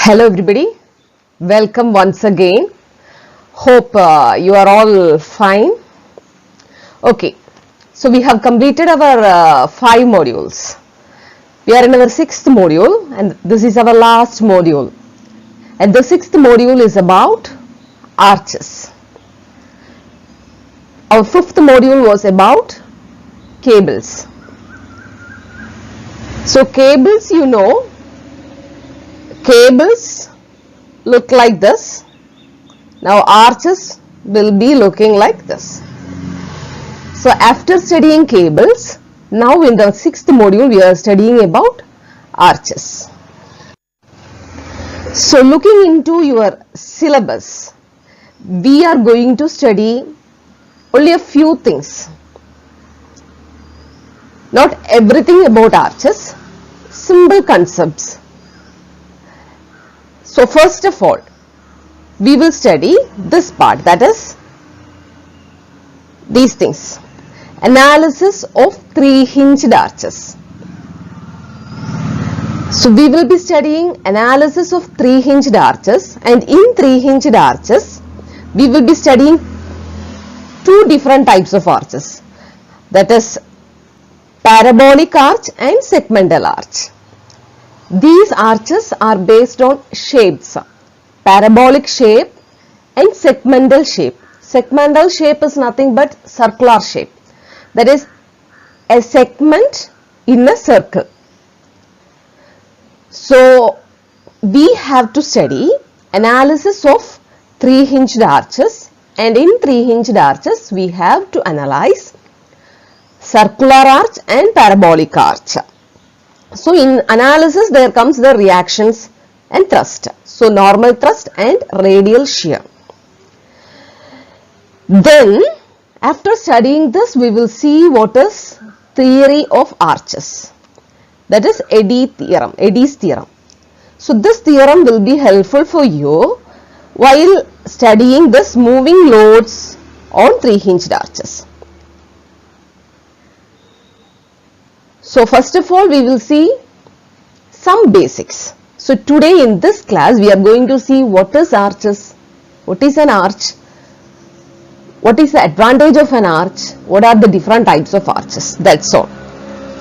Hello everybody, welcome once again. Hope you are all fine. Okay, so we have completed our 5 modules. We are in our 6th module and this is our last module. And the 6th module is about arches. Our 5th module was about cables. So cables, you know, cables look like this. Now arches will be looking like this. So after studying cables, now in the 6th module we are studying about arches. So looking into your syllabus, we are going to study only a few things. Not everything about arches, simple concepts. So first of all, we will study this part, that is these things. Analysis of 3-hinged arches. So we will be studying analysis of 3-hinged arches, and in 3-hinged arches, we will be studying 2 different types of arches, that is parabolic arch and segmental arch. These arches are based on shapes, parabolic shape and segmental shape. Segmental shape is nothing but circular shape, that is a segment in a circle. So we have to study analysis of 3-hinged arches, and in 3-hinged arches we have to analyze circular arch and parabolic arch. So in analysis there comes the reactions and thrust. So normal thrust and radial shear. Then after studying this we will see what is theory of arches. That is Eddy's theorem. So this theorem will be helpful for you while studying this moving loads on 3-hinged arches. So first of all we will see some basics. So today in this class we are going to see what is arches, what is an arch, what is the advantage of an arch, what are the different types of arches, that's all.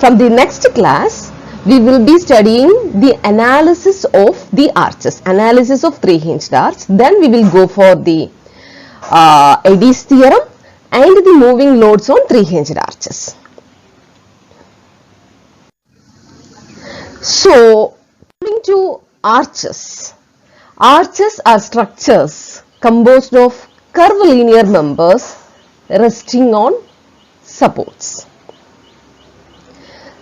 From the next class we will be studying the analysis of the arches, analysis of 3-hinged arch. Then we will go for the Eddy's theorem and the moving loads on 3-hinged arches. So coming to arches, arches are structures composed of curvilinear members resting on supports.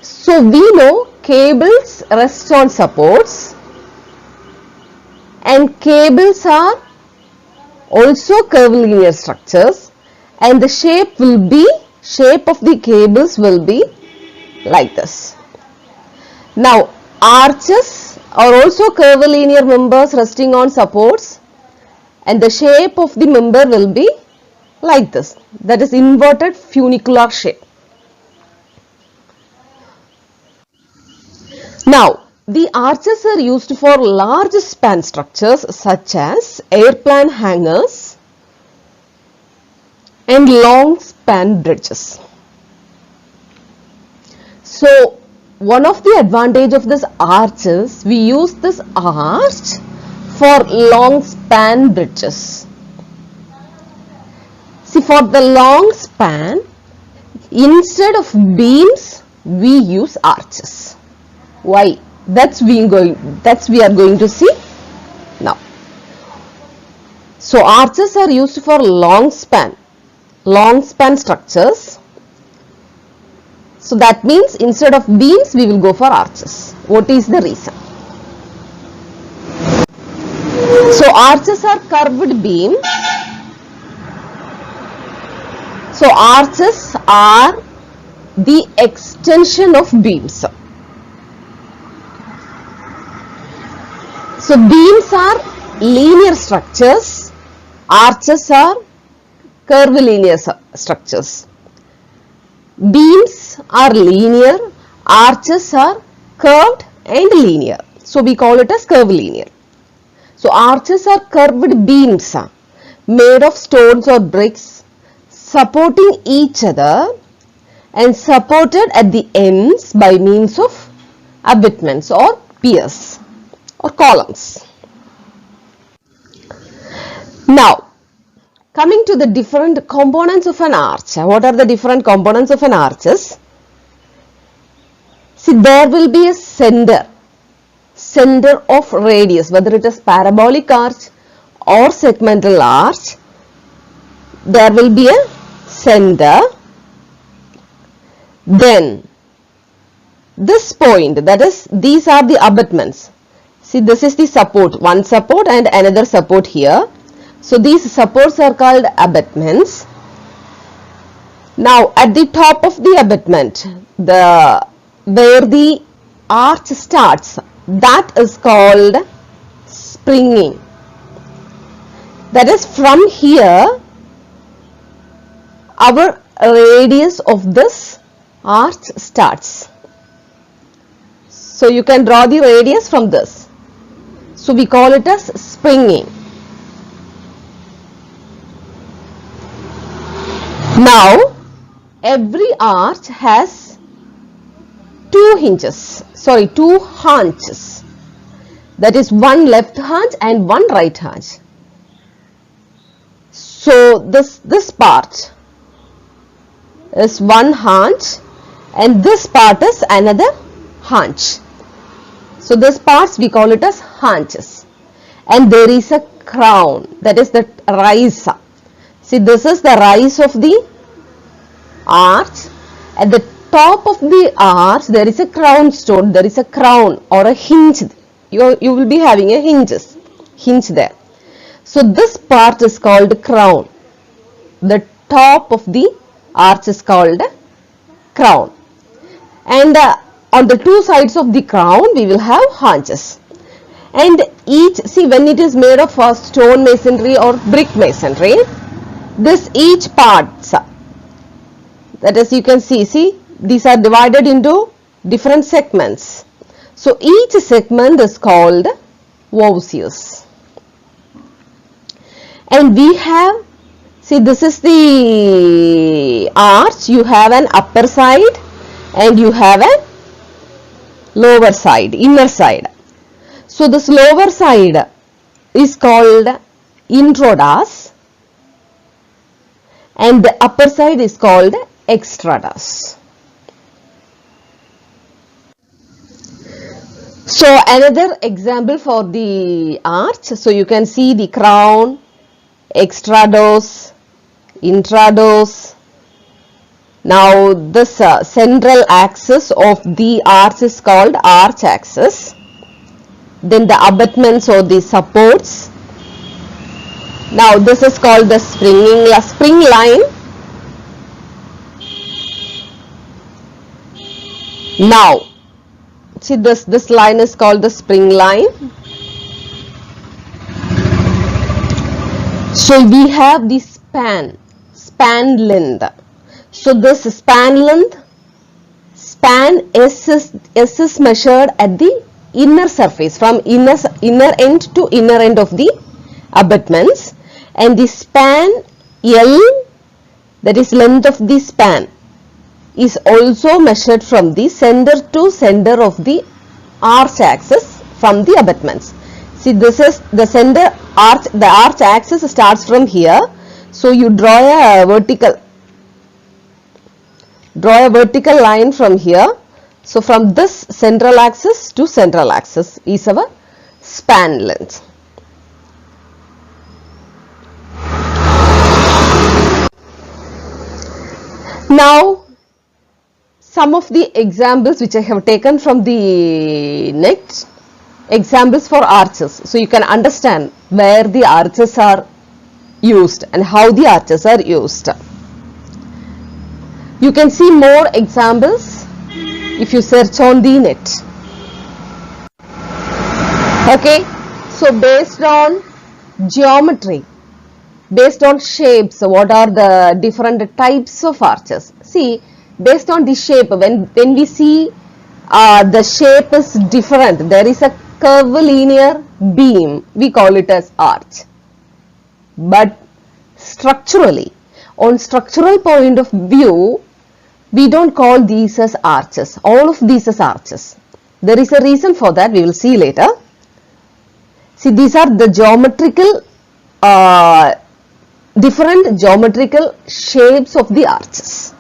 So we know cables rest on supports, and cables are also curvilinear structures, and the shape of the cables will be like this. Now arches are also curvilinear members resting on supports, and the shape of the member will be like this, that is inverted funicular shape. Now the arches are used for large span structures such as airplane hangars and long span bridges. So one of the advantage of this arch is we use this arch for long span bridges. See, for the long span, instead of beams we use arches. Why? That's we are going to see now. So arches are used for long span structures. So that means instead of beams we will go for arches. What is the reason? So arches are curved beam. So arches are the extension of beams. So beams are linear structures, arches are curvilinear structures. Beams are linear, arches are curved and linear. So we call it as curvilinear. So arches are curved beams made of stones or bricks supporting each other and supported at the ends by means of abutments or piers or columns. Now, coming to the different components of an arch. What are the different components of an arches? See, there will be a center of radius, whether it is parabolic arch or segmental arch. There will be a center. Then, this point, that is, these are the abutments. See, this is the support, one support and another support here. So, these supports are called abutments. Now, at the top of the abutment, where the arch starts, that is called springing. That is, from here, our radius of this arch starts. So, you can draw the radius from this. So, we call it as springing. Now, every arch has two haunches. That is, one left haunch and one right haunch. So, this part is one haunch and this part is another haunch. So, this parts we call it as haunches. And there is a crown, that is the rise. See, this is the rise of the arch. At the top of the arch, there is a crown stone, there is a crown or a hinge. You will be having a hinge there. So, this part is called crown. The top of the arch is called crown. And on the two sides of the crown, we will have haunches. And each, see, when it is made of stone masonry or brick masonry, this each parts, that is, you can see, these are divided into different segments. So, each segment is called voussoirs. And we have, see, this is the arch. You have an upper side and you have a lower side, inner side. So, this lower side is called introitus and the upper side is called extratus. So, another example for the arch. So, you can see the crown, extrados, intrados. Now, this central axis of the arch is called arch axis. Then the abutments or the supports. Now, this is called the spring line. Now, see, this line is called the spring line. So, we have the span length. So, this span length, span S is measured at the inner surface, from inner end to inner end of the abutments, and the span L, that is length of the span, is also measured from the center to center of the arch axis from the abutments. See, this is the center arch, the arch axis starts from here. So, you draw a vertical line from here. So, from this central axis to central axis is our span length. Now, some of the examples which I have taken from the net, examples for arches. So, you can understand where the arches are used and how the arches are used. You can see more examples if you search on the net. Okay, so based on geometry, based on shapes, what are the different types of arches? See, based on the shape, when we see the shape is different, there is a curvilinear beam, we call it as arch. But structurally, on structural point of view, we don't call these as arches, all of these as arches. There is a reason for that, we will see later. See, these are the geometrical, different geometrical shapes of the arches.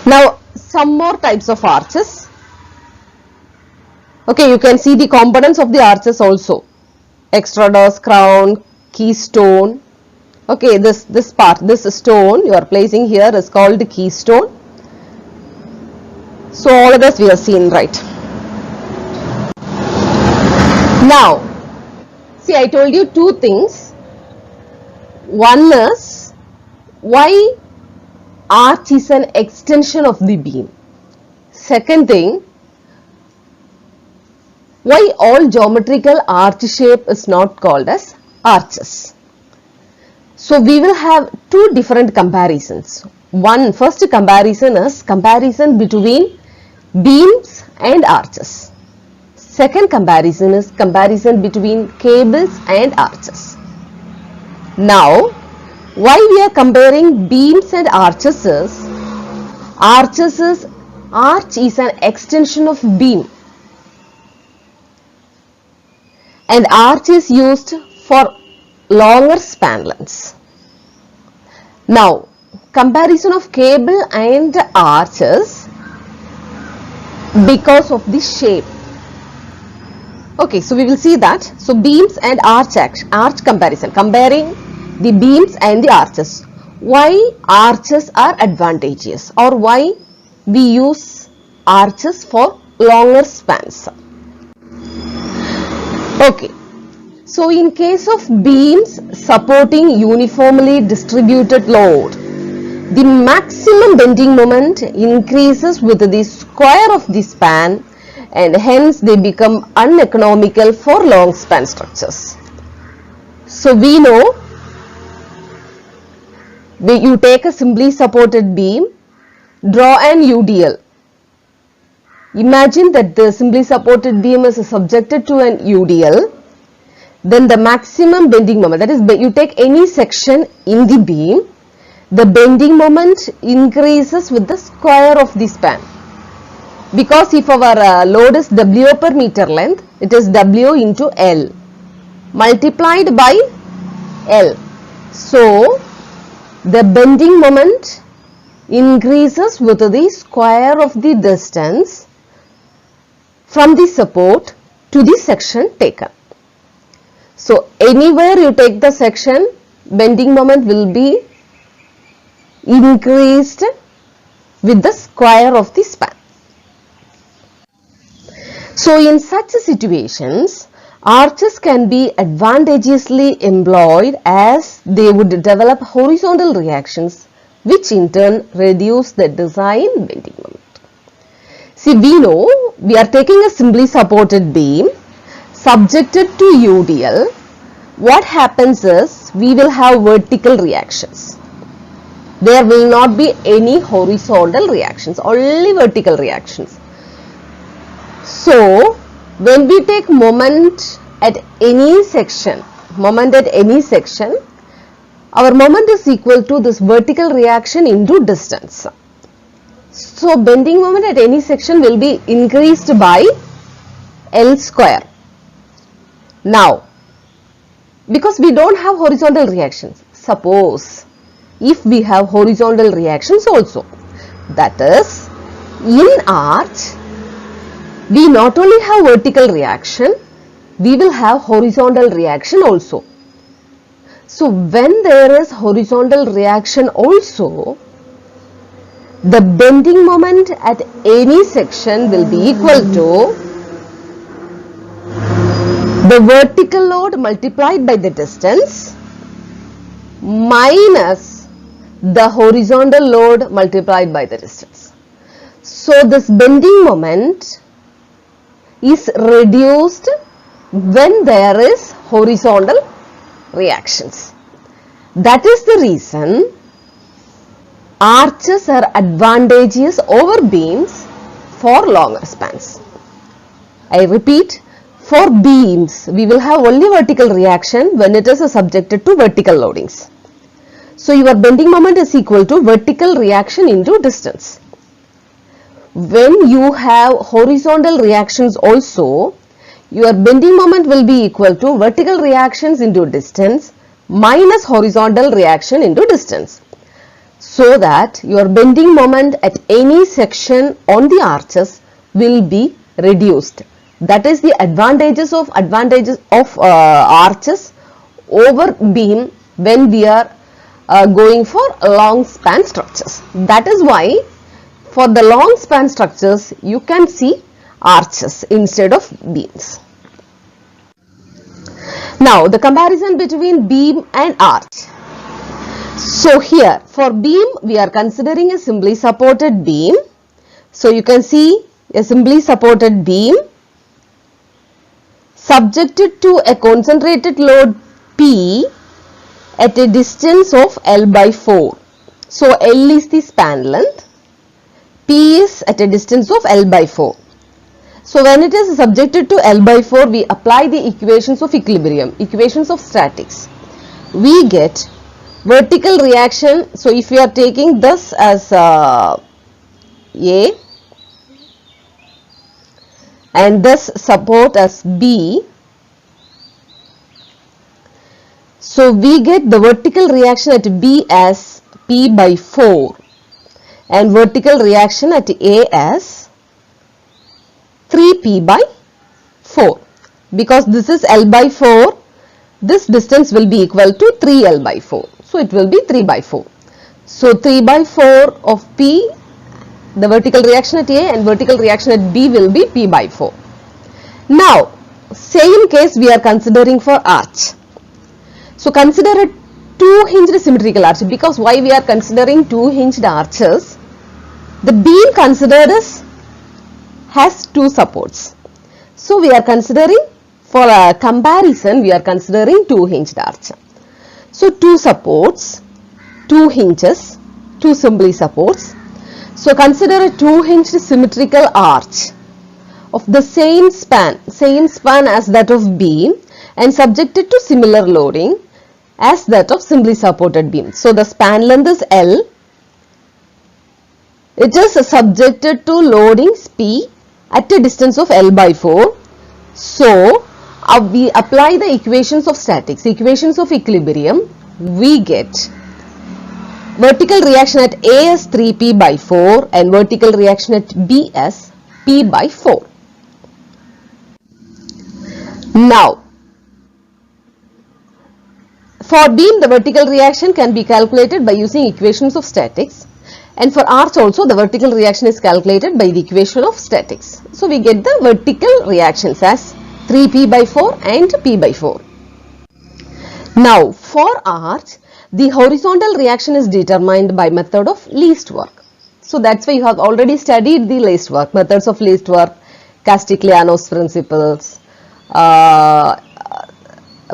Now, some more types of arches. Okay, you can see the components of the arches also. Extrados, crown, keystone. Okay, this part, this stone you are placing here is called the keystone. So all of this we have seen, right? Now, see, I told you two things. One is why arch is an extension of the beam. Second thing, why all geometrical arch shape is not called as arches. So we will have two different comparisons. First comparison is comparison between beams and arches. Second comparison is comparison between cables and arches. Now, why we are comparing beams and arches is, arch is an extension of beam, and arch is used for longer span lengths. Now, comparison of cable and arches because of the shape. Okay, so we will see that. So beams and arch comparison, comparing the beams and the arches. Why arches are advantageous, or why we use arches for longer spans. Okay, so in case of beams supporting uniformly distributed load, the maximum bending moment increases with the square of the span, and hence they become uneconomical for long span structures. So we know, you take a simply supported beam, draw an UDL. Imagine that the simply supported beam is subjected to an UDL. Then the maximum bending moment, that is, you take any section in the beam, the bending moment increases with the square of the span. Because if our load is W per meter length, it is W into L multiplied by L. So, the bending moment increases with the square of the distance from the support to the section taken. So, anywhere you take the section, bending moment will be increased with the square of the span. So, in such situations, arches can be advantageously employed as they would develop horizontal reactions, which in turn reduce the design bending moment. See, we know we are taking a simply supported beam subjected to UDL. What happens is, we will have vertical reactions. There will not be any horizontal reactions, only vertical reactions. So, when we take moment at any section, our moment is equal to this vertical reaction into distance. So, bending moment at any section will be increased by L square. Now, because we don't have horizontal reactions, suppose if we have horizontal reactions also, that is, in arch, we not only have vertical reaction, we will have horizontal reaction also. So, when there is horizontal reaction also, the bending moment at any section will be equal to the vertical load multiplied by the distance minus the horizontal load multiplied by the distance. So, this bending moment is reduced when there is horizontal reactions. That is the reason arches are advantageous over beams for longer spans. I repeat, for beams, we will have only vertical reaction when it is subjected to vertical loadings. So your bending moment is equal to vertical reaction into distance. When you have horizontal reactions also, your bending moment will be equal to vertical reactions into distance minus horizontal reaction into distance. So that your bending moment at any section on the arches will be reduced. That is the advantages of arches over beam when we are going for long span structures. That is why for the long span structures you can see arches instead of beams. Now the comparison between beam and arch. So here for beam we are considering a simply supported beam. So you can see a simply supported beam subjected to a concentrated load P at a distance of L by 4. So L is the span length, P is at a distance of L by 4. So when it is subjected to L by 4, we apply the equations of equilibrium, equations of statics. We get vertical reaction. So if we are taking this as A and this support as B, so we get the vertical reaction at B as P by 4 and vertical reaction at A as 3P by 4. Because this is L by 4, this distance will be equal to 3L by 4. So it will be 3 by 4. So 3 by 4 of P, the vertical reaction at A and vertical reaction at B will be P by 4. Now, same case we are considering for arch. So consider a 2-hinged symmetrical arch. Because why we are considering 2-hinged arches? The beam considered has 2 supports. So we are considering, for a comparison, we are considering 2-hinged arch. So 2 supports, 2 hinges, 2 simply supports. So consider a 2-hinged symmetrical arch of the same span as that of beam and subjected to similar loading as that of simply supported beam. So the span length is L. It is subjected to loadings P at a distance of L by 4. So we apply the equations of statics, equations of equilibrium. We get vertical reaction at A as 3P by 4 and vertical reaction at B as P by 4. Now, for beam the vertical reaction can be calculated by using equations of statics, and for arch also the vertical reaction is calculated by the equation of statics. So we get the vertical reactions as 3P by 4 and P by 4. Now for arch, the horizontal reaction is determined by method of least work. So that's why you have already studied the least work, methods of least work, Castigliano's principles,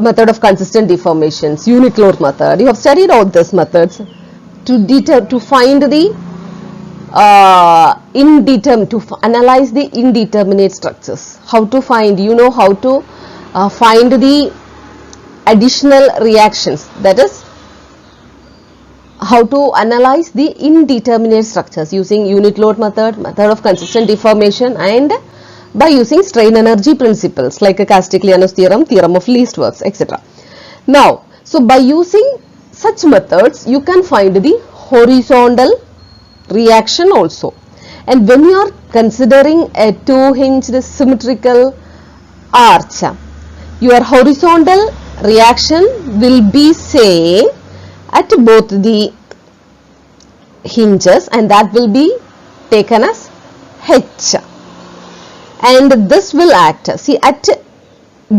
method of consistent deformations, unit load method. You have studied all these methods to find the analyze the indeterminate structures. How to find, how to find the additional reactions, that is how to analyze the indeterminate structures using unit load method, method of consistent deformation, and by using strain energy principles like a Castigliano's theorem, theorem of least works, etc. Now, so by using such methods, you can find the horizontal reaction also. And when you are considering a 2-hinged symmetrical arch, your horizontal reaction will be same at both the hinges, and that will be taken as H. And this will act, see, at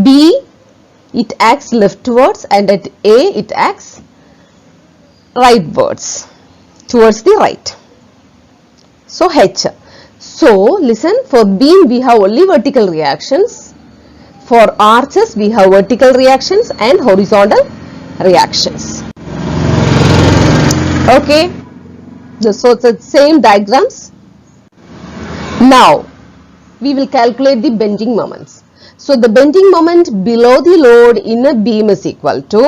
B it acts leftwards and at A it acts rightwards, towards the right. So H. So listen, for beam we have only vertical reactions, for arches we have vertical reactions and horizontal reactions. Okay, so it's the same diagrams. Now we will calculate the bending moments. So the bending moment below the load in a beam is equal to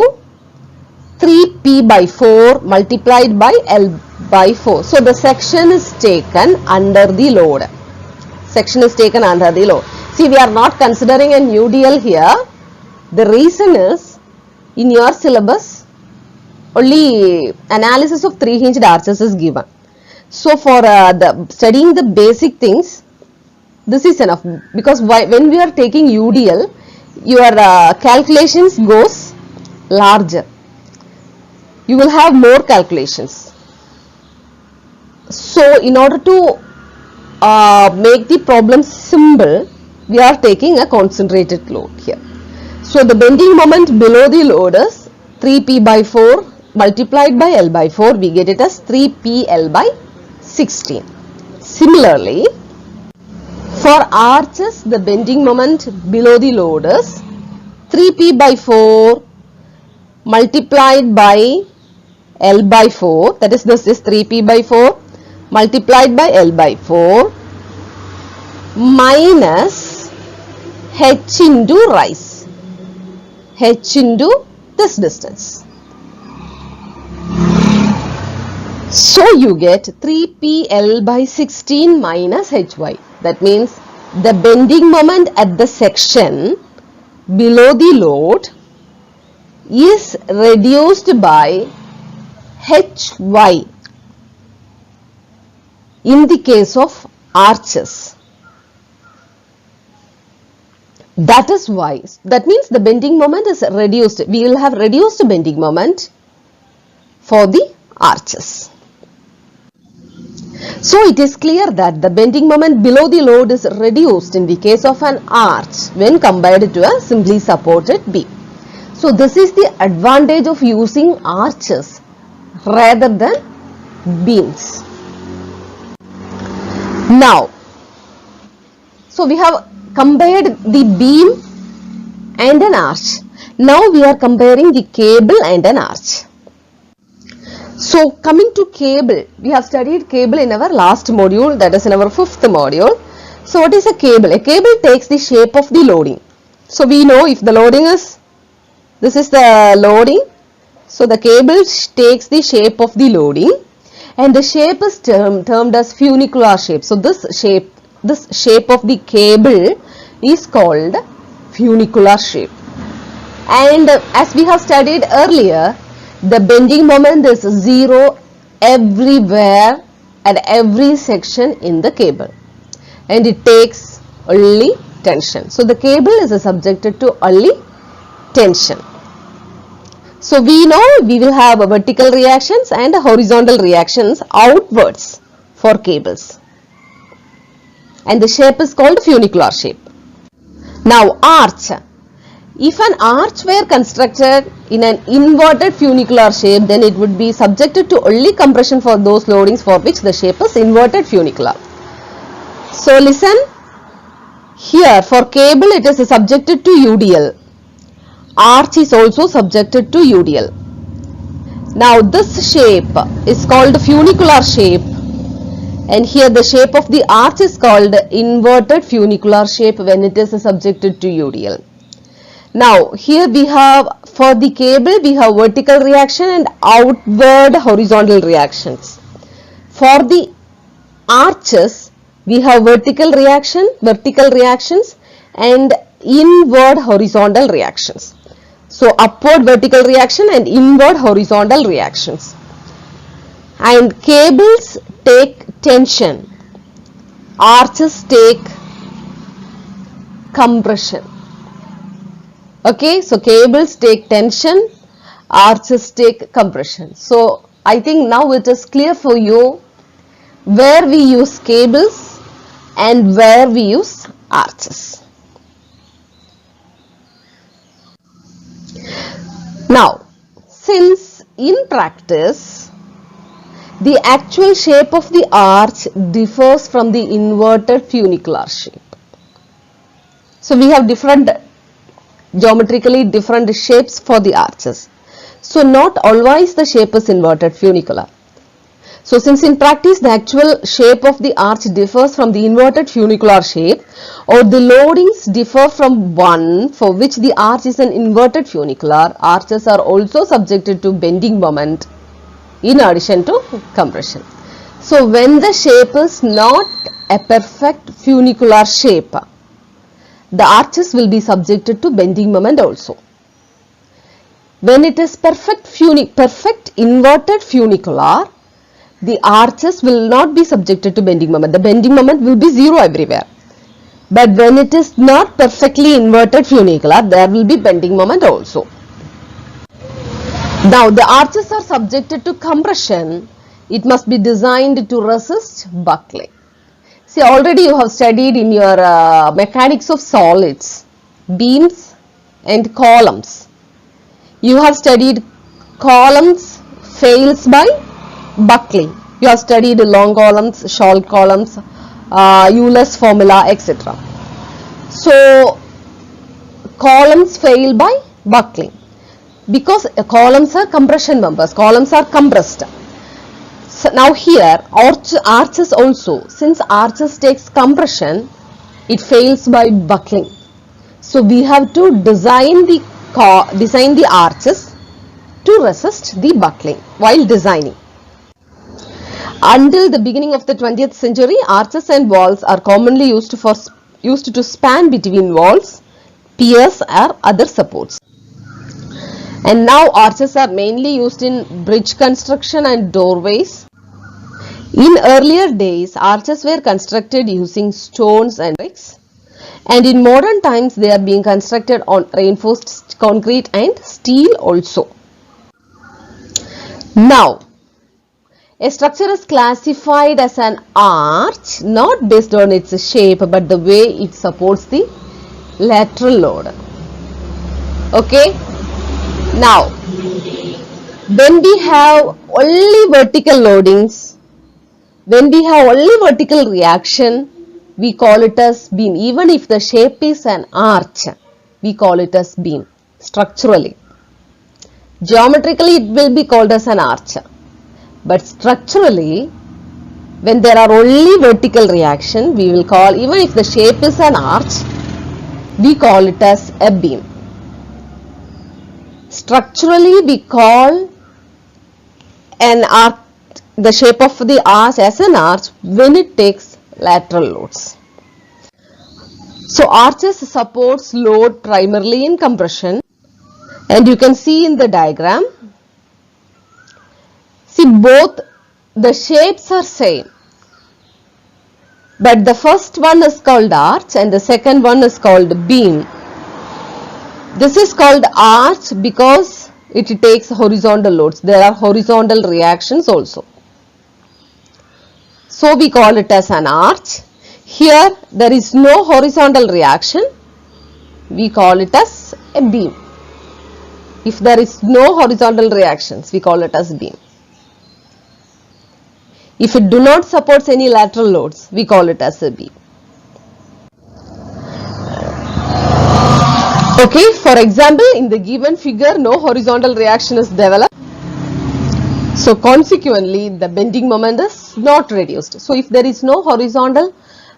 3p by 4 multiplied by L by 4. So the section is taken under the load. Section is taken under the load. See, we are not considering a UDL here. The reason is, in your syllabus, only analysis of 3-hinged arches is given. So for studying the basic things, this is enough, because when we are taking UDL, your calculations goes larger. You will have more calculations. So in order to make the problem simple, we are taking a concentrated load here. So the bending moment below the load is 3p by 4 multiplied by L by 4. We get it as 3pL by 16. Similarly, for arches, the bending moment below the load is 3p by 4 multiplied by L by 4. That is, this is 3p by 4 multiplied by L by 4 minus h into rise. H into this distance. So you get 3pL by 16 minus hy. That means the bending moment at the section below the load is reduced by hy in the case of arches. That is why. That means the bending moment is reduced. We will have reduced bending moment for the arches. So it is clear that the bending moment below the load is reduced in the case of an arch when compared to a simply supported beam. So this is the advantage of using arches rather than beams. Now, so we have compared the beam and an arch. Now we are comparing the cable and an arch. So coming to cable, we have studied cable in our last module, that is in our 5th module. So what is a cable? A cable takes the shape of the loading. So we know if the loading is, this is the loading. So the cable takes the shape of the loading and the shape is termed as funicular shape. So this shape of the cable is called funicular shape. And as we have studied earlier, the bending moment is 0 everywhere at every section in the cable, and it takes only tension. So the cable is subjected to only tension. So we know we will have vertical reactions and horizontal reactions outwards for cables, and the shape is called funicular shape. Now arch. If an arch were constructed in an inverted funicular shape, then it would be subjected to only compression for those loadings for which the shape is inverted funicular. So listen, here for cable it is subjected to UDL. Arch is also subjected to UDL. Now this shape is called funicular shape, and here the shape of the arch is called inverted funicular shape when it is subjected to UDL. Now here we have, for the cable we have vertical reaction and outward horizontal reactions. For the arches we have vertical reactions and inward horizontal reactions. So upward vertical reaction and inward horizontal reactions. And cables take tension, arches take compression. Okay, so cables take tension, arches take compression. So I think now it is clear for you where we use cables and where we use arches. Now, since in practice the actual shape of the arch differs from the inverted funicular shape. So we have geometrically different shapes for the arches. So not always the shape is inverted funicular. So since in practice the actual shape of the arch differs from the inverted funicular shape, or the loadings differ from one for which the arch is an inverted funicular, arches are also subjected to bending moment in addition to compression. So when the shape is not a perfect funicular shape, the arches will be subjected to bending moment also. When it is perfect inverted funicular, the arches will not be subjected to bending moment. The bending moment will be zero everywhere. But when it is not perfectly inverted funicular, there will be bending moment also. Now the arches are subjected to compression. It must be designed to resist buckling. See, already you have studied in your mechanics of solids, beams and columns. You have studied columns fails by buckling. You have studied long columns, short columns, Euler's formula, etc. So columns fail by buckling because columns are compression members. Columns are compressed. So now here arches also, since arches takes compression, it fails by buckling. So we have to design the arches to resist the buckling while designing. Until the beginning of the 20th century, arches and walls are commonly used to span between walls, piers or other supports. And now arches are mainly used in bridge construction and doorways. In earlier days, arches were constructed using stones and bricks. And in modern times, they are being constructed on reinforced concrete and steel also. Now, a structure is classified as an arch not based on its shape but the way it supports the lateral load. Okay. Now, when we have only vertical loadings, when we have only vertical reaction, we call it as beam. Even if the shape is an arch, we call it as beam structurally. Geometrically, it will be called as an arch. But structurally, when there are only vertical reaction, we will call, even if the shape is an arch, we call it as a beam. Structurally, we call an arch, the shape of the arch as an arch when it takes lateral loads. So arches supports load primarily in compression, and you can see in the diagram. See, both the shapes are same, but the first one is called arch and the second one is called beam. This is called arch because it takes horizontal loads. There are horizontal reactions also. So we call it as an arch. Here there is no horizontal reaction. We call it as a beam. If there is no horizontal reactions, we call it as beam. If it do not supports any lateral loads, we call it as a beam. Okay, for example, in the given figure, no horizontal reaction is developed. So consequently, the bending moment is not reduced. So if there is no horizontal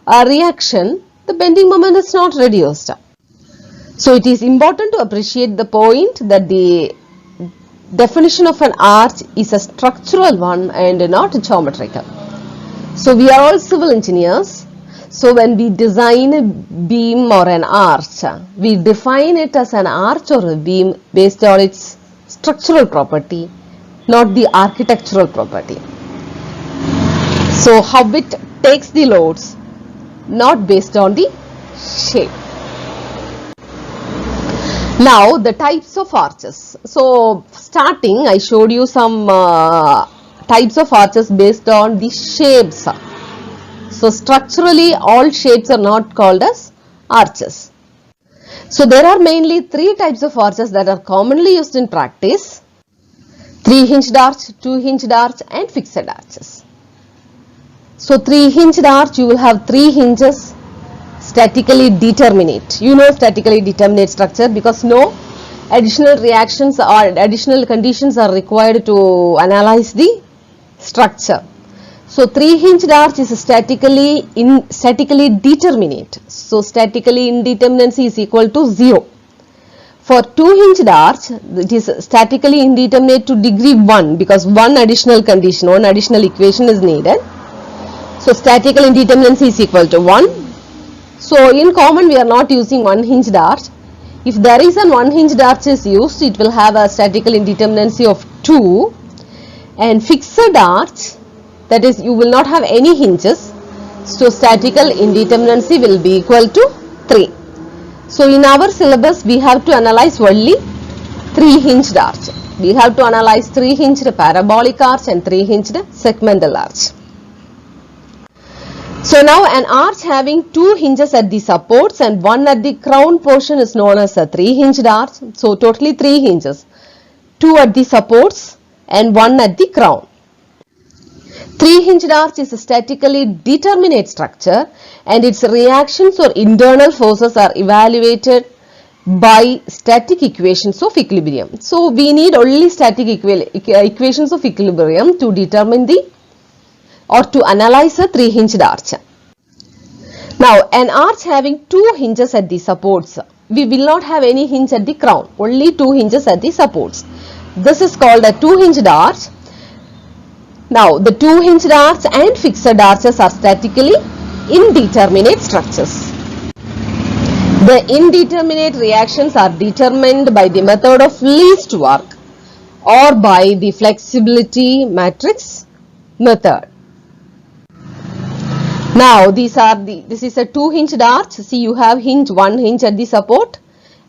reaction, the bending moment is not reduced. So it is important to appreciate the point that the definition of an arch is a structural one and not geometrical. So we are all civil engineers. So when we design a beam or an arch, we define it as an arch or a beam based on its structural property, not the architectural property. So how it takes the loads, not based on the shape. Now the types of arches. So starting, I showed you some types of arches based on the shapes. So structurally, all shapes are not called as arches. So there are mainly three types of arches that are commonly used in practice: 3-hinged arch, 2-hinged arch and fixed arches. So 3-hinged arch, you will have 3 hinges, statically determinate. You know statically determinate structure because no additional reactions or additional conditions are required to analyze the structure. So 3-hinged arch is statically determinate. So statically indeterminacy is equal to 0. For 2-hinged arch, it is statically indeterminate to degree 1 because one additional equation is needed. So statical indeterminacy is equal to 1. So in common we are not using 1-hinged arch. If there is an 1-hinged arch is used, it will have a statical indeterminacy of 2, and fixed arch, that is you will not have any hinges, so statical indeterminacy will be equal to 3. So in our syllabus we have to analyze only 3-hinged arch. We have to analyze 3-hinged parabolic arch and 3-hinged segmental arch. So now an arch having 2 hinges at the supports and 1 at the crown portion is known as a 3-hinged arch. So totally 3 hinges, 2 at the supports and 1 at the crown. 3-hinged arch is a statically determinate structure and its reactions or internal forces are evaluated by static equations of equilibrium. So we need only static equations of equilibrium to determine to analyze a 3-hinged arch. Now an arch having 2 hinges at the supports, we will not have any hinge at the crown, only 2 hinges at the supports. This is called a 2-hinged arch. Now the 2-hinged arch and fixed arches are statically indeterminate structures. The indeterminate reactions are determined by the method of least work or by the flexibility matrix method. Now this is a 2-hinged arch. See, you have one hinge at the support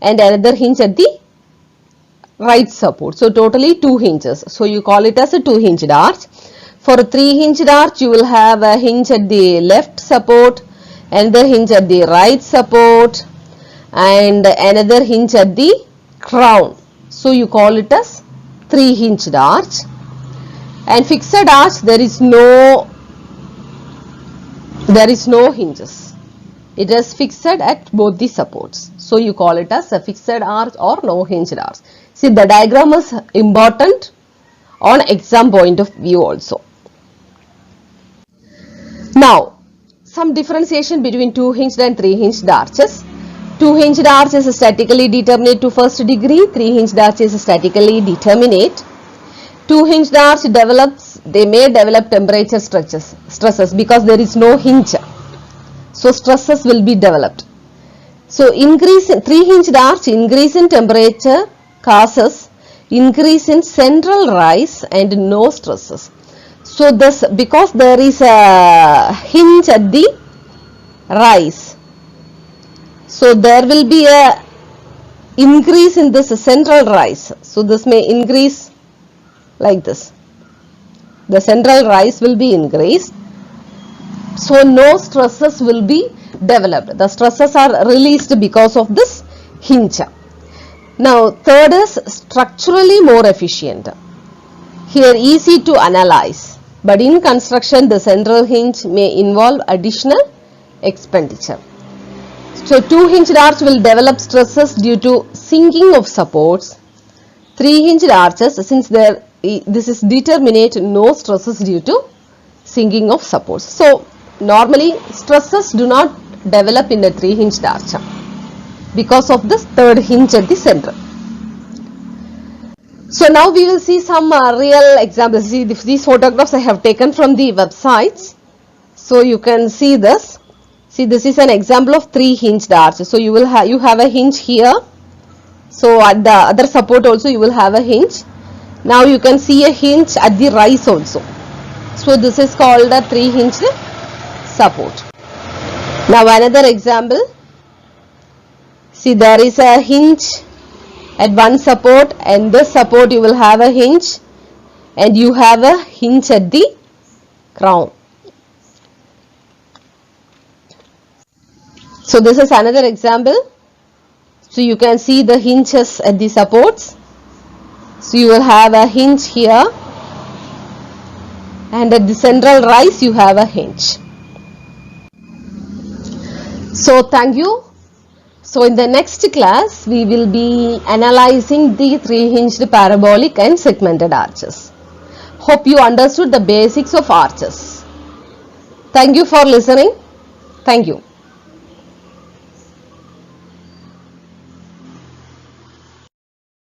and another hinge at the right support. So totally 2 hinges. So you call it as a 2-hinged arch. For a 3-hinged arch, you will have a hinge at the left support, another hinge at the right support, and another hinge at the crown. So you call it as 3-hinged arch. And fixed arch, there is no hinges. It is fixed at both the supports. So you call it as a fixed arch or no hinged arch. See, the diagram is important on exam point of view also. Now, some differentiation between 2-hinged and 3-hinged arches. 2-hinged arch is statically determinate to first degree. 3-hinged arch is statically determinate. 2-hinged arch they may develop temperature stresses because there is no hinge. So stresses will be developed. So 3-hinged arch, increase in temperature causes increase in central rise and no stresses. So this, because there is a hinge at the rise, so there will be a increase in this central rise. So this may increase like this. The central rise will be increased. So no stresses will be developed. The stresses are released because of this hinge. Now third is structurally more efficient. Here easy to analyze, but in construction the central hinge may involve additional expenditure. So 2-hinged arch will develop stresses due to sinking of supports. 3-hinged arches, since this is determinate, no stresses due to sinking of supports. So normally stresses do not develop in a 3-hinged arch because of this third hinge at the center. So now we will see some real examples. See, these photographs I have taken from the websites. So you can see this. See, this is an example of 3-hinged arch. So you have a hinge here. So at the other support also you will have a hinge. Now you can see a hinge at the rise also. So this is called a 3-hinged support. Now another example. See, there is a hinge at one support, and this support you will have a hinge, and you have a hinge at the crown. So this is another example. So you can see the hinges at the supports. So you will have a hinge here, and at the central rise you have a hinge. So thank you. So in the next class we will be analyzing the 3-hinged parabolic and segmented arches. Hope you understood the basics of arches. Thank you for listening. Thank you.